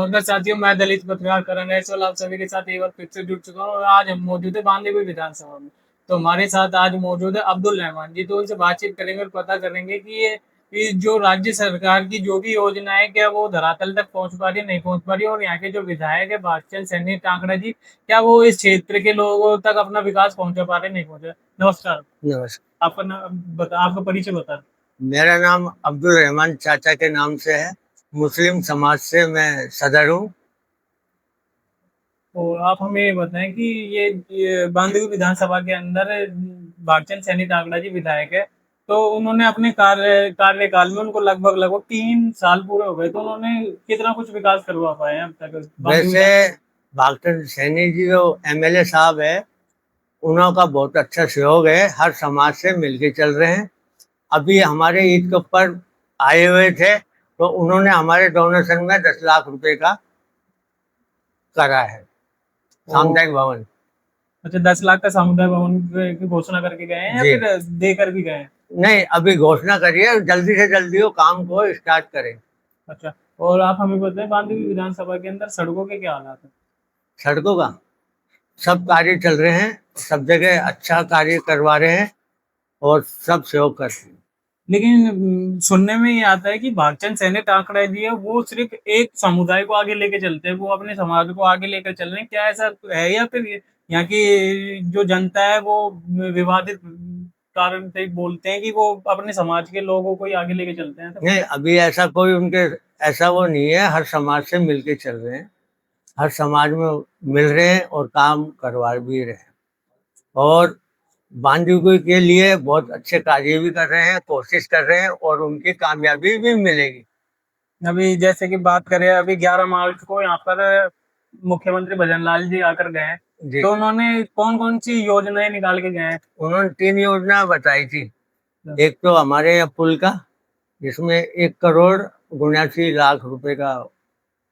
नमस्कार साथियों, मैं दलित पत्रकार करण ऐसवाल आप सभी के साथ एक बार फिर से जुड़ चुका हूँ और आज हम मौजूद है बांदीकुई विधानसभा में। तो हमारे साथ आज मौजूद है अब्दुल रहमान जी, तो उनसे बातचीत करेंगे और पता करेंगे कि ये जो राज्य सरकार की जो भी योजना है, क्या वो धरातल तक पहुंच पा रही है, नहीं पहुंच पा रही है, और यहाँ के जो विधायक है भागचंद सैनी टांकड़ा जी, क्या वो इस क्षेत्र के लोगों तक अपना विकास पहुंचा पा रहे, नहीं पहुंचा। नमस्कार। नमस्कार। आपका नाम बता, आपका परिचय बता। मेरा नाम अब्दुल रहमान चाचा के नाम से है। मुस्लिम समाज से मैं सदर हूँ। तो आप हमें ये बताएं कि ये बांदीकुई विधानसभा के अंदर भागचंद सैनी टांकड़ा जी विधायक है। तो उन्होंने अपने कार्यकाल में उनको लगभग लगभग 3 साल पूरे हो गए, तो उन्होंने कितना कुछ विकास करवा पाए हैं अब तक बांदीकुई वैसे विधानसभा। भागचंद सैनी जी जो एमएलए साहब है, उनका बहुत अच्छा सहयोग है, हर समाज से मिलके चल रहे हैं। अभी हमारे ईद के ऊपर आए हुए थे, तो उन्होंने हमारे डोनेशन में 10 लाख रुपए का करा है और सामुदायिक भवन। अच्छा, 10 लाख का सामुदायिक भवन की घोषणा करके गए हैं या जी फिर देकर भी गए हैं। नहीं, अभी घोषणा करिए, जल्दी से जल्दी वो काम को स्टार्ट करें। अच्छा, और आप हमें बताएं बांदीकुई विधानसभा के अंदर सड़कों के क्या हालात है। सड़कों का सब कार्य चल रहे हैं, सब जगह अच्छा कार्य करवा रहे हैं और सब सहयोग करते हैं। लेकिन सुनने में ये आता है कि भागचंद सैनी टांकड़ा जी है वो सिर्फ एक समुदाय को आगे लेके चलते हैं, वो अपने समाज को आगे लेकर चल रहे हैं, क्या ऐसा है या फिर यहाँ की जो जनता है वो विवादित कारण से बोलते हैं कि वो अपने समाज के लोगों को ही आगे लेके चलते हैं, तो नहीं, अभी ऐसा कोई उनके ऐसा वो नहीं है, हर समाज से मिलके चल रहे हैं, हर समाज में मिल रहे हैं और काम करवा भी रहे हैं। और बांदीकुई के लिए बहुत अच्छे कार्य भी कर रहे हैं, कोशिश कर रहे हैं और उनकी कामयाबी भी मिलेगी। अभी जैसे कि बात करें, अभी 11 मार्च को यहाँ पर मुख्यमंत्री भजन लाल जी आकर गए हैं, जी, तो उन्होंने कौन कौन सी योजनाएं निकाल के गए हैं। उन्होंने 3 योजना बताई थी। एक तो हमारे यहाँ पुल का, जिसमें 1 करोड़ 79 लाख रुपए का।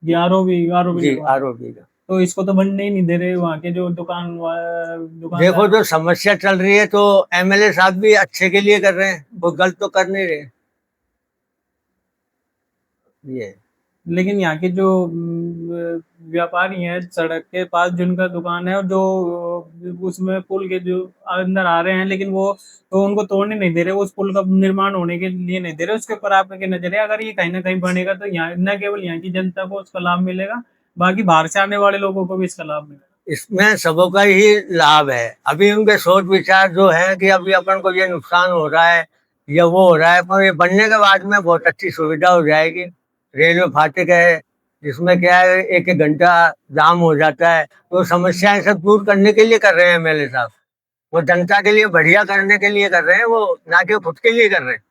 ये आरओ भी जी, लगवा रहे हैं। आरोपी का। तो इसको तो बनने ही नहीं दे रहे वहाँ के जो देखो, दुकानदार। जो समस्या चल रही है, तो एमएलए साहब भी अच्छे के लिए कर रहे हैं, वो गलत तो कर नहीं रहे। ये लेकिन यहाँ के जो व्यापारी हैं सड़क के पास जिनका दुकान है, और जो उसमें पुल के जो अंदर आ रहे हैं, लेकिन वो तो उनको तोड़ने नहीं दे रहे, उस पुल का निर्माण होने के लिए नहीं दे रहे, उसके ऊपर आपकी नजर है। अगर ये कहीं ना कहीं बनेगा तो यहाँ न केवल यहाँ की जनता को उसका लाभ मिलेगा, बाकी बाहर से आने वाले लोगों को भी इसका लाभ मिलेगा। इसमें सबों का ही लाभ है। अभी उनके सोच विचार जो है कि अभी अपन को ये नुकसान हो रहा है या वो हो रहा है, पर ये बनने के बाद में बहुत अच्छी सुविधा हो जाएगी। रेलवे फाटक है, जिसमें क्या है, एक एक घंटा जाम हो जाता है, तो समस्याएं सब दूर करने के लिए कर रहे हैं एमएलए साहब। वो जनता के लिए बढ़िया करने के लिए कर रहे हैं, वो ना कि खुद के लिए कर रहे हैं।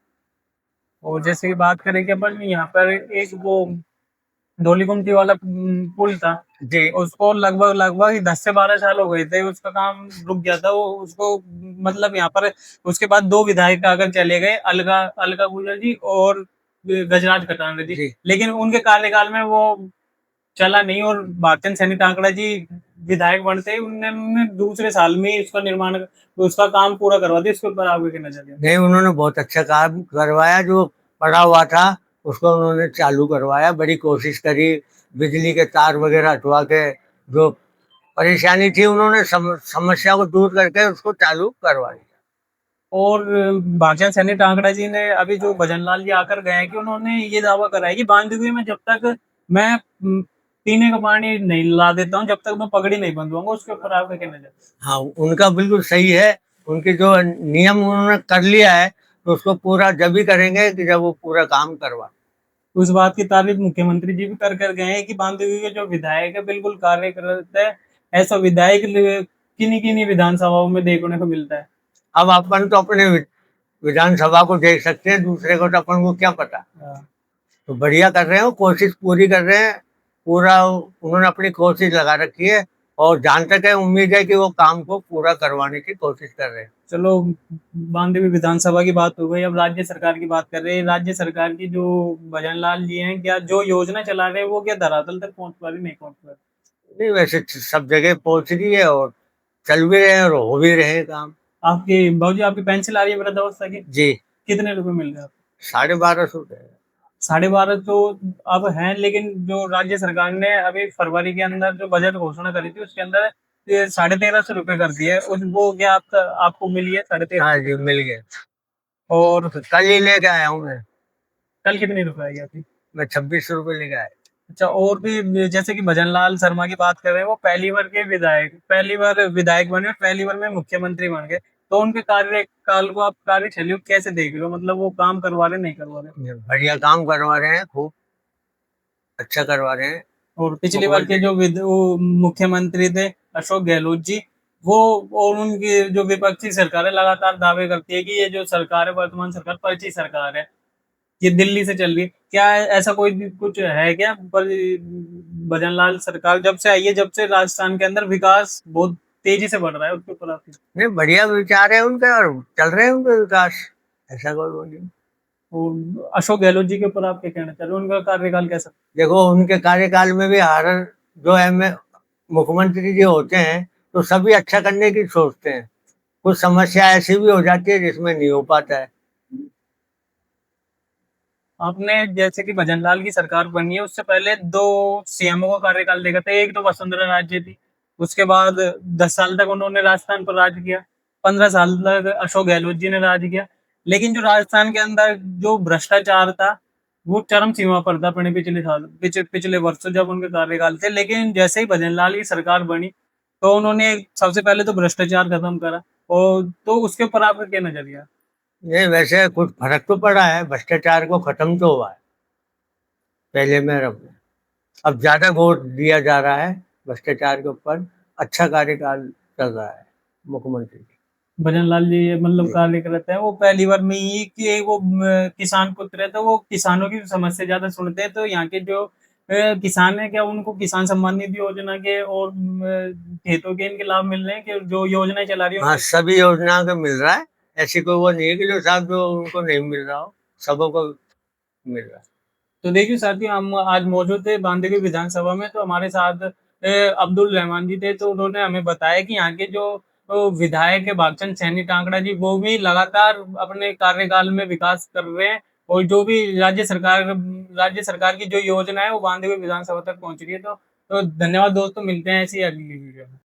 और जैसे कि बात करें कि अपन यहाँ पर एक वो धौली गुमटी वाला पुल था, जी, उसको लगभग लगभग 10 से 12 साल हो गए थे, उसका काम रुक गया था वो उसको। मतलब यहाँ पर उसके बाद दो विधायक आकर चले गए, अलका अलका गुजर जी और गजराज खटांगरे जी, जी, लेकिन उनके कार्यकाल में वो चला नहीं, और भागचंद सैनी टांकड़ा जी विधायक बनते ही उन्होंने दूसरे साल में ही उसका निर्माण, उसका काम पूरा करवा दिया। इसके ऊपर आपके क्या नजर है। नहीं, उन्होंने बहुत अच्छा काम करवाया। जो पड़ा हुआ था उसको उन्होंने चालू करवाया, बड़ी कोशिश करी, बिजली के तार वगैरह हटवा के जो परेशानी थी, उन्होंने समस्या को दूर करके उसको चालू करवा दिया। और भागचंद सैनी टांकड़ा जी ने अभी जो भजन लाल जी आकर गए हैं कि उन्होंने ये दावा करा है कि बांदीकुई में जब तक मैं पीने का पानी नहीं ला देता हूँ, जब तक मैं पगड़ी नहीं बंधवाऊंगा। उसके ऊपर आपका क्या नजर। हाँ, उनका बिल्कुल सही है। उनके जो नियम उन्होंने कर लिया है, तो उसको पूरा जब ही करेंगे कि जब वो पूरा काम करवा। उस बात की तारीफ मुख्यमंत्री जी भी कर कर गए हैं कि बांदीकुई के जो विधायक है बिल्कुल कार्य करते हैं। ऐसा विधायक किन्हीं किन्हीं विधानसभाओं में देखने को मिलता है। अब अपन तो अपने विधानसभा को देख सकते हैं, दूसरे को तो अपन को क्या पता। हाँ। तो बढ़िया कर रहे हो, कोशिश पूरी कर रहे हैं। पूरा उन्होंने अपनी कोशिश लगा रखी है, और जहाँ तक है उम्मीद है कि वो काम को पूरा करवाने की कोशिश कर रहे हैं। चलो, बांदीकुई विधानसभा की बात हो गई, अब राज्य सरकार की बात कर रहे हैं। राज्य सरकार की जो भजन लाल जी हैं, क्या जो योजना चला रहे हैं वो क्या धरातल तक पहुंच पा रही, नहीं पहुंच पा रही। नहीं, वैसे सब जगह पहुंच रही है और चल भी रहे हैं और हो भी रहे हैं काम। आपकी भाजी आपकी पेंसिल आ रही है वृद्धावस्था की, जी, कितने रुपए मिल रहे हैं आपको। 1250 है। 12.5 तो अब हैं, लेकिन जो राज्य सरकार ने अभी फरवरी के अंदर जो बजट घोषणा करी थी उसके अंदर ये 1350 रुपए कर दिए, उस वो क्या आपको मिली है 1350? हाँ जी, मिल गए। और कल ही लेके आया हूँ मैं। कल कितनी रुपए आई आपकी? मैं 26 रुपए लेके आया। अच्छा, और भी जैसे कि भजन लाल शर्मा की बात कर रहे हैं, वो पहली बार विधायक बने और पहली बार में मुख्यमंत्री बन गए, तो उनके कार्यकाल को आप कार्यशैली को कैसे देख रहे हो? मतलब वो काम करवा रहे नहीं करवा रहे? बढ़िया काम करवा रहे हैं, खूब अच्छा करवा रहे हैं। और पिछली बार के मुख्यमंत्री। जो वो मुख्यमंत्री थे अशोक गहलोत जी, वो और उनकी जो विपक्षी सरकारें लगातार दावे करती है कि ये जो सरकार है, वर्तमान सरकार पर्ची सरकार है, ये दिल्ली से चल रही है। क्या ऐसा कोई भी कुछ है क्या? पर भजनलाल सरकार जब से आई है, जब से राजस्थान के अंदर विकास बहुत तेजी से बढ़ रहा है, उसके ऊपर आप नहीं, बढ़िया विचार है उनके और चल रहे हैं उनके विकास। ऐसा कोई वो नहीं। और अशोक गहलोत जी के ऊपर आप क्या कहना चाह रहे हो? उनका कार्यकाल कैसा? देखो, उनके कार्यकाल में भी हर जो है मुख्यमंत्री जी होते हैं तो सभी अच्छा करने की सोचते हैं। कुछ समस्या ऐसी भी हो जाती है जिसमें नहीं हो पाता है। आपने जैसे कि भजनलाल की सरकार बनी है, उससे पहले दो सीएमओ का कार्यकाल देखा था। एक तो वसुंधरा राजे थी, उसके बाद 10 साल तक उन्होंने राजस्थान पर राज किया, 15 साल तक अशोक गहलोत जी ने राज किया। लेकिन जो राजस्थान के अंदर जो भ्रष्टाचार था, वो चरम सीमा पर था अपने पिछले वर्षों जब उनके कार्यकाल थे। लेकिन जैसे ही भजनलाल की सरकार बनी, तो उन्होंने सबसे पहले तो भ्रष्टाचार खत्म करा, और तो उसके ऊपर आपका क्या नजरिया? नहीं, वैसे कुछ फर्क तो पड़ा है, भ्रष्टाचार को खत्म तो हुआ है पहले में अब। ज्यादा वोट दिया जा रहा है भ्रष्टाचार के ऊपर। अच्छा कार्यकाल चल रहा है मुख्यमंत्री जी। भजन लाल जी ये मतलब कार्य करते हैं, वो पहली बार में ही कि वो किसान पुत्र है, तो वो किसानों की समस्या ज्यादा सुनते हैं। तो यहाँ के जो किसान है, क्या उनको किसान सम्मान निधि योजना के और खेतों के इनके लाभ मिल रहे हैं, कि जो योजनाएं चला रही है हाँ, उनके? सभी योजना का मिल रहा है। ऐसी कोई वो नहीं है कि जो साहब जो उनको नहीं मिल रहा हो, सबों को मिल रहा है। तो देखिए साथियों, हम आज मौजूद थे बांदीकुई विधानसभा में, तो हमारे साथ अब्दुल रहमान जी थे। तो उन्होंने हमें बताया कि यहाँ के जो विधायक है भागचंद सैनी टांकड़ा जी, वो भी लगातार अपने कार्यकाल में विकास कर रहे हैं, और जो भी राज्य सरकार की जो योजना है वो बांदीकुई विधानसभा तक पहुंच रही है। तो धन्यवाद दोस्तों, मिलते हैं ऐसी अगली वीडियो में।